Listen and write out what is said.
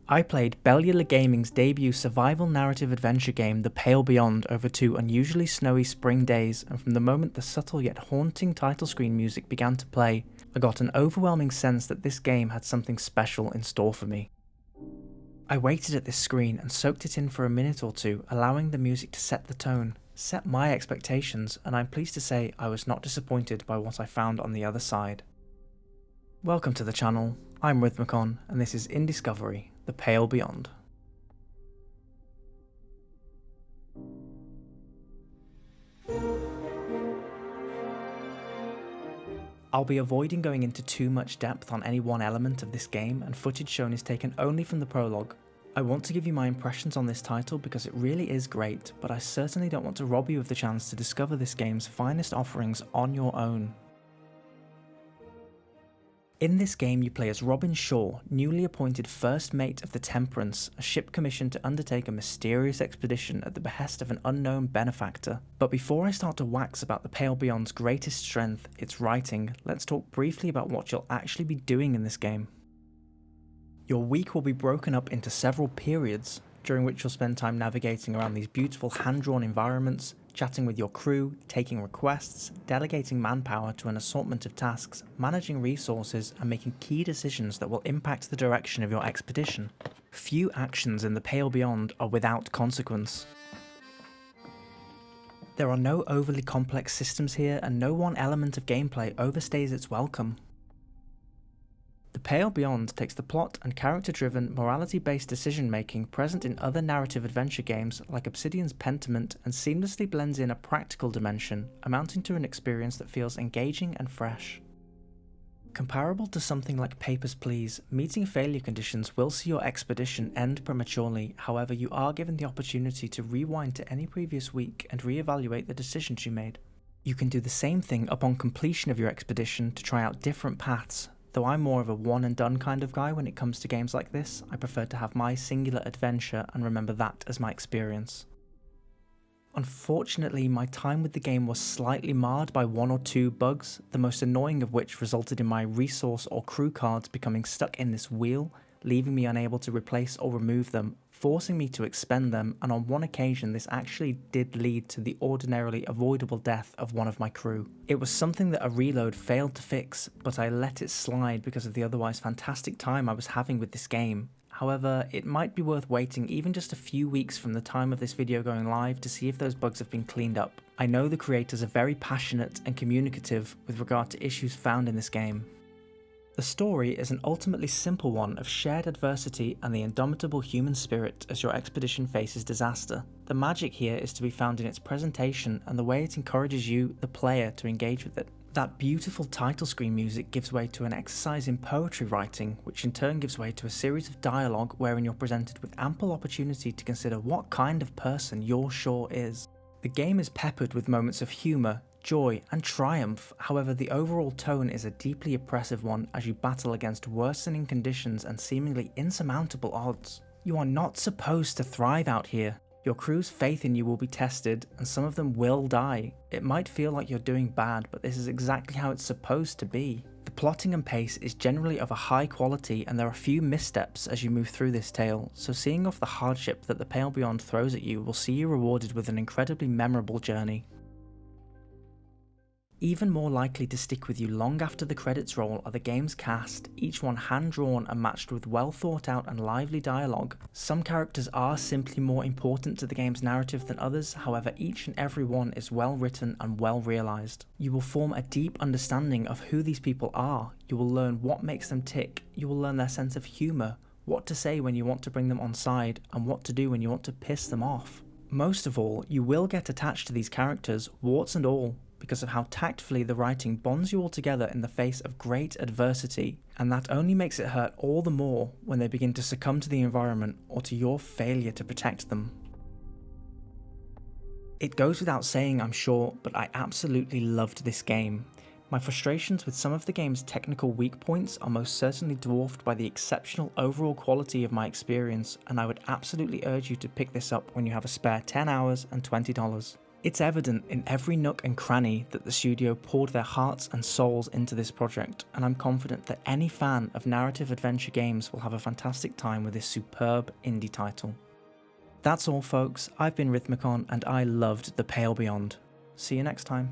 I played Bellular Gaming's debut survival narrative adventure game The Pale Beyond over 2 unusually snowy spring days, and from the moment the subtle yet haunting title screen music began to play, I got an overwhelming sense that this game had something special in store for me. I waited at this screen and soaked it in for a minute or two, allowing the music to set the tone, set my expectations, and I'm pleased to say I was not disappointed by what I found on the other side. Welcome to the channel, I'm Rhythmicon, and this is In Discovery, The Pale Beyond. I'll be avoiding going into too much depth on any one element of this game, and footage shown is taken only from the prologue. I want to give you my impressions on this title because it really is great, but I certainly don't want to rob you of the chance to discover this game's finest offerings on your own. In this game you play as Robin Shaw, newly appointed First Mate of the Temperance, a ship commissioned to undertake a mysterious expedition at the behest of an unknown benefactor. But before I start to wax about The Pale Beyond's greatest strength, its writing, let's talk briefly about what you'll actually be doing in this game. Your week will be broken up into several periods, during which you'll spend time navigating around these beautiful hand-drawn environments, chatting with your crew, taking requests, delegating manpower to an assortment of tasks, managing resources, and making key decisions that will impact the direction of your expedition. Few actions in The Pale Beyond are without consequence. There are no overly complex systems here, and no one element of gameplay overstays its welcome. The Pale Beyond takes the plot and character-driven, morality-based decision-making present in other narrative adventure games like Obsidian's Pentiment and seamlessly blends in a practical dimension, amounting to an experience that feels engaging and fresh. Comparable to something like Papers, Please, meeting failure conditions will see your expedition end prematurely. However, you are given the opportunity to rewind to any previous week and re-evaluate the decisions you made. You can do the same thing upon completion of your expedition to try out different paths. Though I'm more of a one and done kind of guy when it comes to games like this, I prefer to have my singular adventure and remember that as my experience. Unfortunately, my time with the game was slightly marred by 1 or 2 bugs, the most annoying of which resulted in my resource or crew cards becoming stuck in this wheel, leaving me unable to replace or remove them, forcing me to expend them, and on one occasion this actually did lead to the ordinarily avoidable death of one of my crew. It was something that a reload failed to fix, but I let it slide because of the otherwise fantastic time I was having with this game. However, it might be worth waiting even just a few weeks from the time of this video going live to see if those bugs have been cleaned up. I know the creators are very passionate and communicative with regard to issues found in this game. The story is an ultimately simple one of shared adversity and the indomitable human spirit as your expedition faces disaster. The magic here is to be found in its presentation and the way it encourages you, the player, to engage with it. That beautiful title screen music gives way to an exercise in poetry writing, which in turn gives way to a series of dialogue wherein you're presented with ample opportunity to consider what kind of person your Shaw is. The game is peppered with moments of humour, joy, and triumph. However, the overall tone is a deeply oppressive one as you battle against worsening conditions and seemingly insurmountable odds. You are not supposed to thrive out here. Your crew's faith in you will be tested, and some of them will die. It might feel like you're doing bad, but this is exactly how it's supposed to be. The plotting and pace is generally of a high quality, and there are few missteps as you move through this tale, so seeing off the hardship that The Pale Beyond throws at you will see you rewarded with an incredibly memorable journey. Even more likely to stick with you long after the credits roll are the game's cast, each one hand-drawn and matched with well thought out and lively dialogue. Some characters are simply more important to the game's narrative than others, however each and every one is well written and well realised. You will form a deep understanding of who these people are, you will learn what makes them tick, you will learn their sense of humour, what to say when you want to bring them on side, and what to do when you want to piss them off. Most of all, you will get attached to these characters, warts and all, because of how tactfully the writing bonds you all together in the face of great adversity, and that only makes it hurt all the more when they begin to succumb to the environment or to your failure to protect them. It goes without saying, I'm sure, but I absolutely loved this game. My frustrations with some of the game's technical weak points are most certainly dwarfed by the exceptional overall quality of my experience, and I would absolutely urge you to pick this up when you have a spare 10 hours and $20. It's evident in every nook and cranny that the studio poured their hearts and souls into this project, and I'm confident that any fan of narrative adventure games will have a fantastic time with this superb indie title. That's all folks, I've been Rhythmicon and I loved The Pale Beyond. See you next time.